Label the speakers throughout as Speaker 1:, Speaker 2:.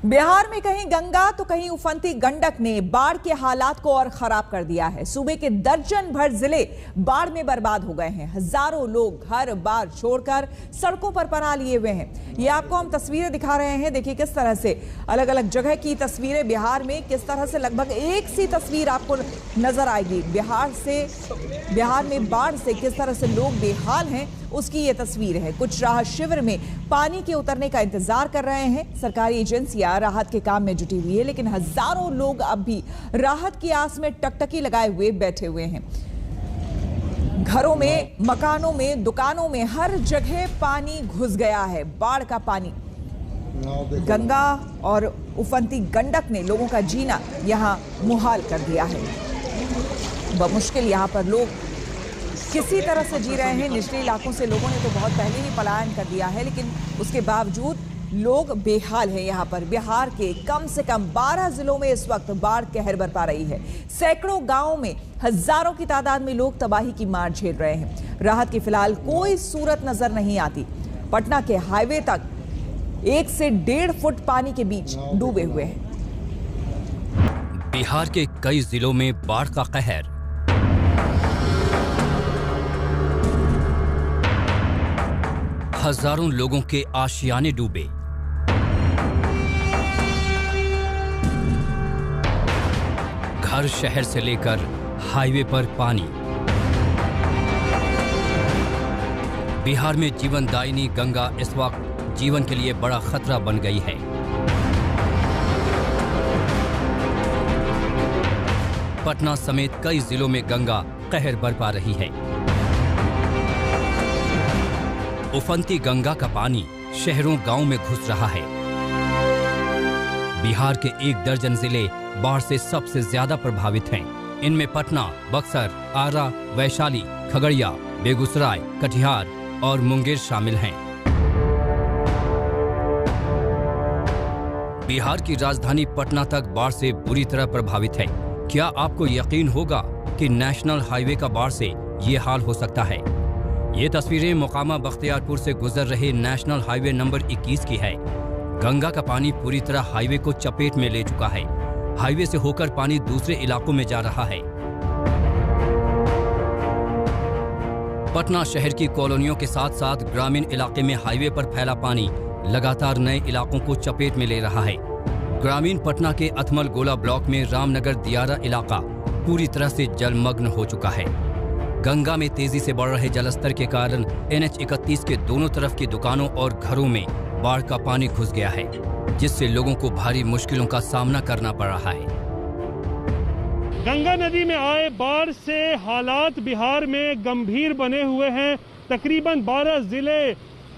Speaker 1: बिहार में कहीं गंगा तो कहीं उफनती गंडक ने बाढ़ के हालात को और खराब कर दिया है। सूबे के दर्जन भर जिले बाढ़ में बर्बाद हो गए हैं। हजारों लोग घर बार छोड़कर सड़कों पर पनाह लिए हुए हैं। ये आपको हम तस्वीरें दिखा रहे हैं। देखिए किस तरह से अलग अलग जगह की तस्वीरें बिहार में, किस तरह से लगभग एक सी तस्वीर आपको नजर आएगी। बिहार में बाढ़ से किस तरह से लोग बेहाल हैं उसकी ये तस्वीर है। कुछ राहत शिविर में पानी के उतरने का इंतजार कर रहे हैं। सरकारी एजेंसियां राहत के काम में जुटी हुई है, लेकिन हजारों लोग अब भी राहत की आस में टकटकी लगाए हुए बैठे हुए हैं। घरों में, मकानों में, दुकानों में हर जगह पानी घुस गया है। बाढ़ का पानी, गंगा और उफनती गंडक ने लोगों का जीना यहां मुहाल कर दिया है। बमुश्किल यहां पर लोग किसी तरह से जी रहे हैं। निचले इलाकों से लोगों ने तो बहुत पहले ही पलायन कर दिया है, लेकिन उसके बावजूद लोग बेहाल हैं। यहाँ पर बिहार के कम से कम 12 जिलों में इस वक्त बाढ़ कहर बरपा रही है। सैकड़ों गांवों में हजारों की तादाद में लोग तबाही की मार झेल रहे हैं। राहत की फिलहाल कोई सूरत नजर नहीं आती। पटना के हाईवे तक 1 से 1.5 फुट पानी के बीच डूबे हुए हैं।
Speaker 2: बिहार के कई जिलों में बाढ़ का कहर। हजारों लोगों के आशियाने डूबे। घर शहर से लेकर हाईवे पर पानी। बिहार में जीवनदायिनी गंगा इस वक्त जीवन के लिए बड़ा खतरा बन गई है। पटना समेत कई जिलों में गंगा कहर बरपा रही है। उफनती गंगा का पानी शहरों गांव में घुस रहा है। बिहार के 1 दर्जन जिले बाढ़ से सबसे ज्यादा प्रभावित हैं। इनमें पटना, बक्सर, आरा, वैशाली, खगड़िया, बेगूसराय, कटिहार और मुंगेर शामिल हैं। बिहार की राजधानी पटना तक बाढ़ से बुरी तरह प्रभावित है। क्या आपको यकीन होगा कि नेशनल हाईवे का बाढ़ से ये हाल हो सकता है? ये तस्वीरें मोकामा बख्तियारपुर से गुजर रहे नेशनल हाईवे नंबर 21 की है। गंगा का पानी पूरी तरह हाईवे को चपेट में ले चुका है। हाईवे से होकर पानी दूसरे इलाकों में जा रहा है। पटना शहर की कॉलोनियों के साथ साथ ग्रामीण इलाके में हाईवे पर फैला पानी लगातार नए इलाकों को चपेट में ले रहा है। ग्रामीण पटना के अथमल गोला ब्लॉक में रामनगर दियारा इलाका पूरी तरह से जलमग्न हो चुका है। गंगा में तेजी से बढ़ रहे जलस्तर के कारण NH 31 के दोनों तरफ की दुकानों और घरों में बाढ़ का पानी घुस गया है, जिससे लोगों को भारी मुश्किलों का सामना करना पड़ रहा है।
Speaker 3: गंगा नदी में आए बाढ़ से हालात बिहार में गंभीर बने हुए हैं। तकरीबन 12 जिले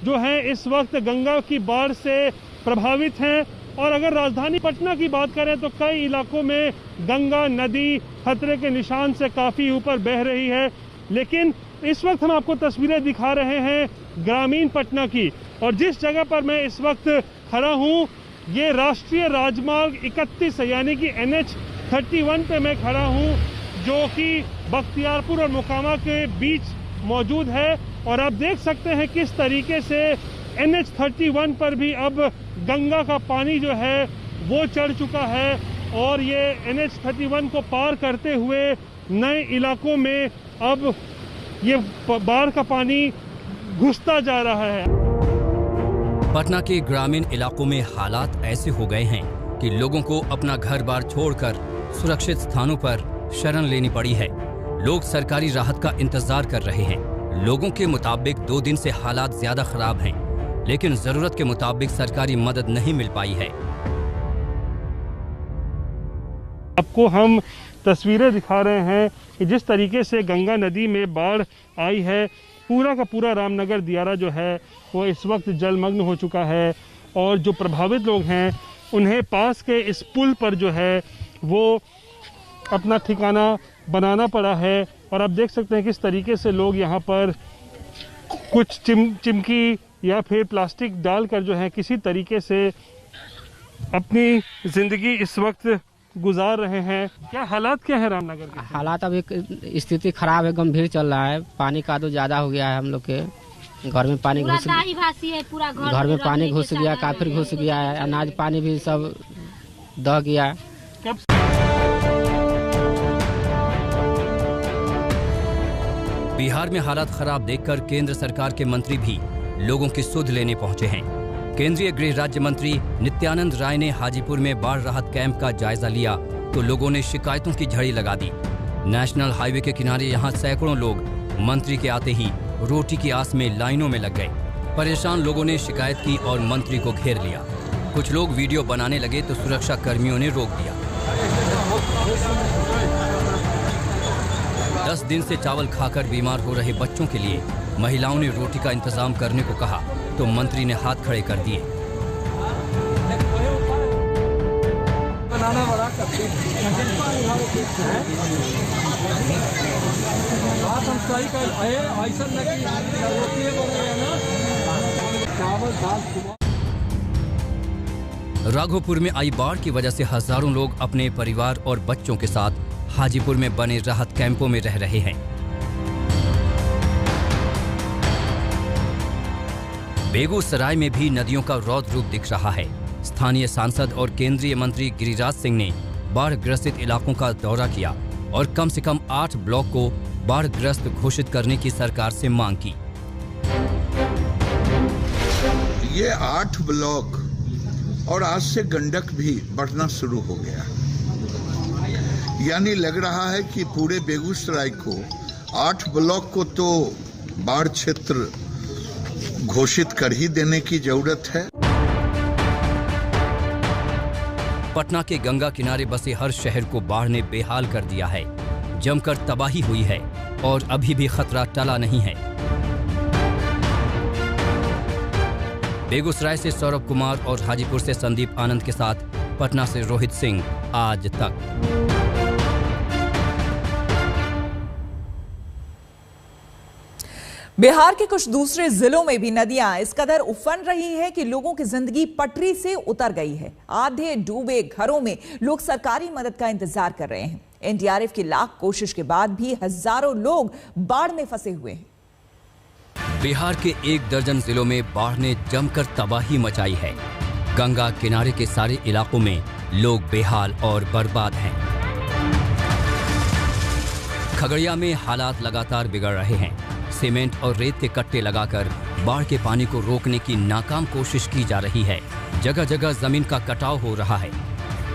Speaker 3: जो हैं इस वक्त गंगा की बाढ़ से प्रभावित हैं। और अगर राजधानी पटना की बात करें तो कई इलाकों में गंगा नदी खतरे के निशान से काफी ऊपर बह रही है। लेकिन इस वक्त हम आपको तस्वीरें दिखा रहे हैं ग्रामीण पटना की, और जिस जगह पर मैं इस वक्त खड़ा हूँ ये राष्ट्रीय राजमार्ग 31 यानी कि NH 31 पे मैं खड़ा हूँ, जो कि बख्तियारपुर और मोकामा के बीच मौजूद है। और आप देख सकते हैं किस तरीके से NH 31 पर भी अब गंगा का पानी जो है वो चढ़ चुका है, और ये NH 31 को पार करते हुए नए इलाकों में अब ये बाढ़ का पानी घुसता जा रहा है।
Speaker 2: पटना के ग्रामीण इलाकों में हालात ऐसे हो गए हैं कि लोगों को अपना घर बार छोड़कर सुरक्षित स्थानों पर शरण लेनी पड़ी है। लोग सरकारी राहत का इंतजार कर रहे हैं। लोगों के मुताबिक 2 दिन से हालात ज्यादा खराब हैं, लेकिन जरूरत के मुताबिक सरकारी मदद नहीं मिल पाई है।
Speaker 3: आपको हम तस्वीरें दिखा रहे हैं कि जिस तरीके से गंगा नदी में बाढ़ आई है, पूरा का पूरा रामनगर दियारा जो है वो इस वक्त जलमग्न हो चुका है। और जो प्रभावित लोग हैं उन्हें पास के इस पुल पर जो है वो अपना ठिकाना बनाना पड़ा है। और आप देख सकते हैं किस तरीके से लोग यहाँ पर कुछ चिमकी या फिर प्लास्टिक डालकर जो है किसी तरीके से अपनी जिंदगी इस वक्त गुजार रहे हैं। क्या हालात क्या है रामनगर के?
Speaker 4: हालात अब एक स्थिति खराब है, गंभीर चल रहा है। पानी का तो ज्यादा हो गया है हम लोग के। घर में पानी घुस
Speaker 5: दाई भासी है, पूरा
Speaker 4: घर में पानी घुस गया, काफिर घुस गया है, अनाज पानी भी सब दह गया।
Speaker 2: बिहार में हालात खराब देखकर केंद्र सरकार के मंत्री भी लोगों की सुध लेने पहुंचे हैं। केंद्रीय गृह राज्य मंत्री नित्यानंद राय ने हाजीपुर में बाढ़ राहत कैंप का जायजा लिया तो लोगों ने शिकायतों की झड़ी लगा दी। नेशनल हाईवे के किनारे यहां सैकड़ों लोग मंत्री के आते ही रोटी की आस में लाइनों में लग गए। परेशान लोगों ने शिकायत की और मंत्री को घेर लिया। कुछ लोग वीडियो बनाने लगे तो सुरक्षा कर्मियों ने रोक दिया। 10 दिन से चावल खाकर बीमार हो रहे बच्चों के लिए महिलाओं ने रोटी का इंतजाम करने को कहा तो मंत्री ने हाथ खड़े कर दिए। राघोपुर में आई बाढ़ की वजह से हजारों लोग अपने परिवार और बच्चों के साथ हाजीपुर में बने राहत कैंपों में रह रहे हैं। बेगूसराय में भी नदियों का रौद्र रूप दिख रहा है। स्थानीय सांसद और केंद्रीय मंत्री गिरिराज सिंह ने बाढ़ ग्रसित इलाकों का दौरा किया और कम से कम 8 ब्लॉक को बाढ़ग्रस्त घोषित करने की सरकार से मांग की।
Speaker 6: ये 8 ब्लॉक और आज से गंडक भी बढ़ना शुरू हो गया, यानी लग रहा है कि पूरे बेगूसराय को 8 ब्लॉक को तो बाढ़ क्षेत्र घोषित कर ही देने की जरूरत है।
Speaker 2: पटना के गंगा किनारे बसे हर शहर को बाढ़ ने बेहाल कर दिया है। जमकर तबाही हुई है और अभी भी खतरा टला नहीं है। बेगूसराय से सौरभ कुमार और हाजीपुर से संदीप आनंद के साथ पटना से रोहित सिंह, आज तक।
Speaker 1: बिहार के कुछ दूसरे जिलों में भी नदियां इस कदर उफन रही हैं कि लोगों की जिंदगी पटरी से उतर गई है। आधे डूबे घरों में लोग सरकारी मदद का इंतजार कर रहे हैं। एनडीआरएफ की लाख कोशिश के बाद भी हजारों लोग बाढ़ में फंसे हुए हैं।
Speaker 2: बिहार के 1 दर्जन जिलों में बाढ़ ने जमकर तबाही मचाई है। गंगा किनारे के सारे इलाकों में लोग बेहाल और बर्बाद हैं। खगड़िया में हालात लगातार बिगड़ रहे हैं। सीमेंट और रेत के कट्टे लगाकर बाढ़ के पानी को रोकने की नाकाम कोशिश की जा रही है। जगह जगह जमीन का कटाव हो रहा है।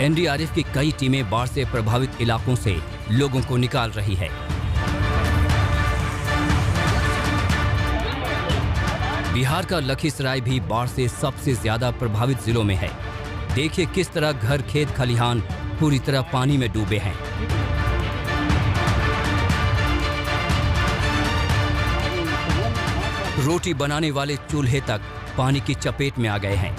Speaker 2: एनडीआरएफ की कई टीमें बाढ़ से प्रभावित इलाकों से लोगों को निकाल रही है। बिहार का लखीसराय भी बाढ़ से सबसे ज्यादा प्रभावित जिलों में है। देखिए किस तरह घर, खेत, खलिहान पूरी तरह पानी में डूबे हैं। रोटी बनाने वाले चूल्हे तक पानी की चपेट में आ गए हैं।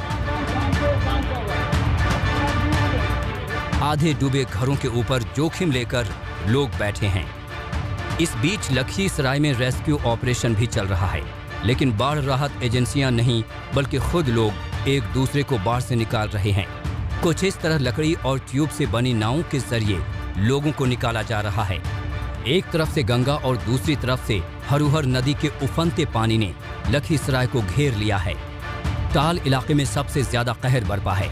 Speaker 2: आधे डूबे घरों के ऊपर जोखिम लेकर लोग बैठे हैं। इस बीच लखीसराय में रेस्क्यू ऑपरेशन भी चल रहा है, लेकिन बाढ़ राहत एजेंसियां नहीं बल्कि खुद लोग एक दूसरे को बाढ़ से निकाल रहे हैं। कुछ इस तरह लकड़ी और ट्यूब से बनी नावों के जरिए लोगों को निकाला जा रहा है। एक तरफ से गंगा और दूसरी तरफ से हरुहर नदी के उफनते पानी ने लखीसराय को घेर लिया है। टाल इलाके में सबसे ज्यादा कहर बरपा है।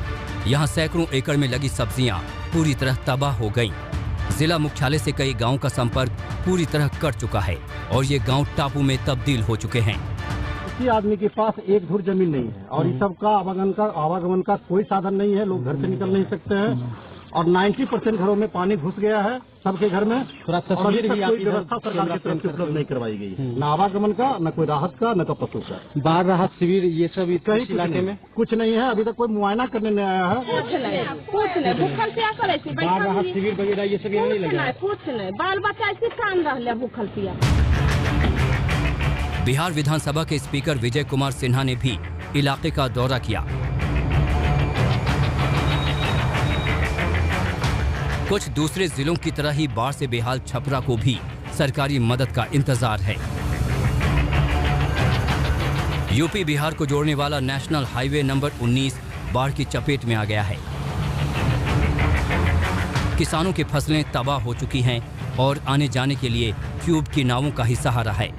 Speaker 2: यहाँ सैकड़ों एकड़ में लगी सब्जियां पूरी तरह तबाह हो गईं। जिला मुख्यालय से कई गांवों का संपर्क पूरी तरह कट चुका है और ये गांव टापू में तब्दील हो चुके हैं।
Speaker 7: किसी आदमी के पास एक धुर जमीन नहीं है और इस सब का आवागमन का कोई साधन नहीं है। लोग घर से निकल नहीं सकते हैं और 90% घरों में पानी घुस गया है सबके घर में। और अभी तक कोई व्यवस्था सरकार की तरफ से उपलब्ध नहीं करवाई गई है, न आवागमन का, न कोई राहत का, न पशु का। बाढ़ राहत शिविर ये सब कहीं इलाके में कुछ नहीं है। अभी तक कोई मुआयना करने नहीं आया है। बाढ़ राहत शिविर वगैरह ये सब यहाँ नहीं लगे।
Speaker 5: कुछ नहीं, बाल बच्चा ऐसे कान रह भूखल पिया।
Speaker 2: बिहार विधानसभा के स्पीकर विजय कुमार सिन्हा ने भी इलाके का दौरा किया। कुछ दूसरे जिलों की तरह ही बाढ़ से बेहाल छपरा को भी सरकारी मदद का इंतजार है। यूपी बिहार को जोड़ने वाला नेशनल हाईवे नंबर 19 बाढ़ की चपेट में आ गया है। किसानों की फसलें तबाह हो चुकी हैं और आने जाने के लिए ट्यूब की नावों का ही सहारा है।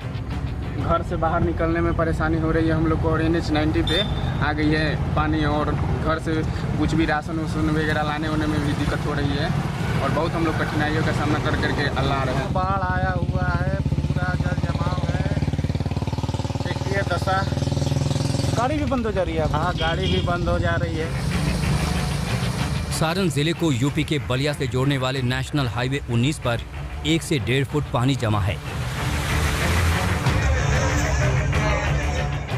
Speaker 8: घर से बाहर निकलने में परेशानी हो रही है हम लोग को। और NH 90 पे आ गई है पानी और घर से कुछ भी राशन उसन वगैरह लाने होने में भी दिक्कत हो रही है और बहुत हम लोग कठिनाइयों का सामना कर करके अल्लाह रहे हैं।
Speaker 7: बाढ़ आया हुआ है, पूरा जल जमाव है, देखिए दशा। गाड़ी भी बंद हो जा रही है। हाँ, गाड़ी भी बंद हो जा रही है।
Speaker 2: सारण जिले को यूपी के बलिया से जोड़ने वाले नेशनल हाईवे 19 पर 1 से 1.5 फुट पानी जमा है।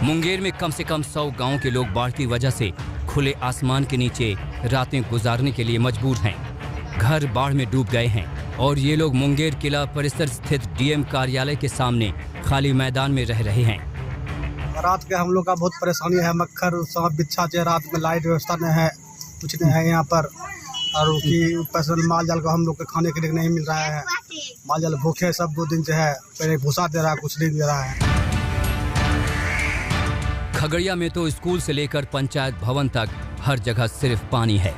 Speaker 2: मुंगेर में कम से कम 100 गांव के लोग बाढ़ की वजह से खुले आसमान के नीचे रातें गुजारने के लिए मजबूर हैं। घर बाढ़ में डूब गए हैं और ये लोग मुंगेर किला परिसर स्थित DM कार्यालय के सामने खाली मैदान में रह रहे हैं।
Speaker 7: रात के हम लोग का बहुत परेशानी है। मक्खर सांप बिच्छा से रात में लाइट व्यवस्था नहीं है, कुछ नहीं है यहाँ पर। और पैसा माल जाल को हम लोग के खाने के लिए नहीं मिल रहा है। माल जाल भूखे सब 2 दिन से है, पहले भूसा दे रहा है, कुछ नहीं दे रहा है।
Speaker 2: खगड़िया में तो स्कूल से लेकर पंचायत भवन तक हर जगह सिर्फ पानी है।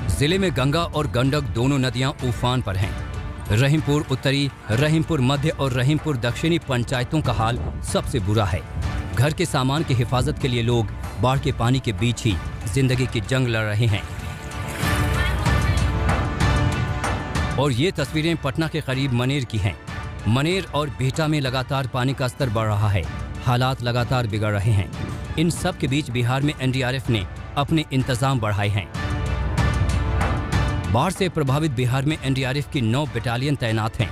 Speaker 2: जिले में गंगा और गंडक दोनों नदियां उफान पर हैं। रहीमपुर उत्तरी, रहीमपुर मध्य और रहीमपुर दक्षिणी पंचायतों का हाल सबसे बुरा है। घर के सामान की हिफाजत के लिए लोग बाढ़ के पानी के बीच ही जिंदगी की जंग लड़ रहे हैं। और ये तस्वीरें पटना के करीब मनेर की हैं। मनेर और बिहटा में लगातार पानी का स्तर बढ़ रहा है, हालात लगातार बिगड़ रहे हैं। इन सब के बीच बिहार में NDRF ने अपने इंतजाम बढ़ाए हैं। बाढ़ से प्रभावित बिहार में NDRF की 9 बटालियन तैनात हैं।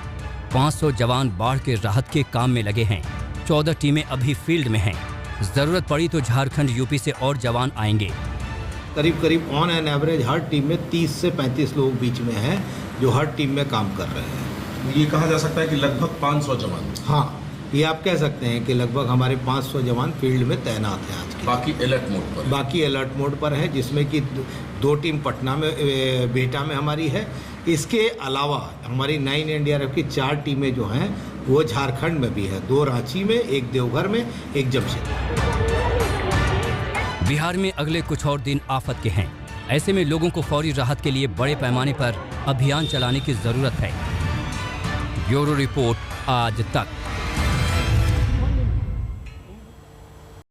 Speaker 2: 500 जवान बाढ़ के राहत के काम में लगे हैं। 14 टीमें अभी फील्ड में हैं। जरूरत पड़ी तो झारखंड, यूपी से और जवान आएंगे।
Speaker 9: करीब on an average her team में 30 से 35 लोग बीच में हैं जो हर टीम में काम कर रहे हैं।
Speaker 10: ये कहा जा सकता है कि लगभग 500 जवान।
Speaker 9: हाँ, ये आप कह सकते हैं कि लगभग हमारे 500 जवान फील्ड में तैनात हैं आज के।
Speaker 10: बाकी अलर्ट मोड पर।
Speaker 9: बाकी अलर्ट मोड पर है, जिसमें कि 2 टीम पटना में, बिहटा में हमारी है। इसके अलावा हमारी 9 NDRF की 4 टीमें जो हैं वो झारखंड में भी है। 2 रांची में, 1 देवघर में, 1 जमशेदपुर।
Speaker 2: बिहार में अगले कुछ और दिन आफत के हैं। ऐसे में लोगों को फौरी राहत के लिए बड़े पैमाने पर अभियान चलाने की जरूरत है। ब्यूरो रिपोर्ट आज तक।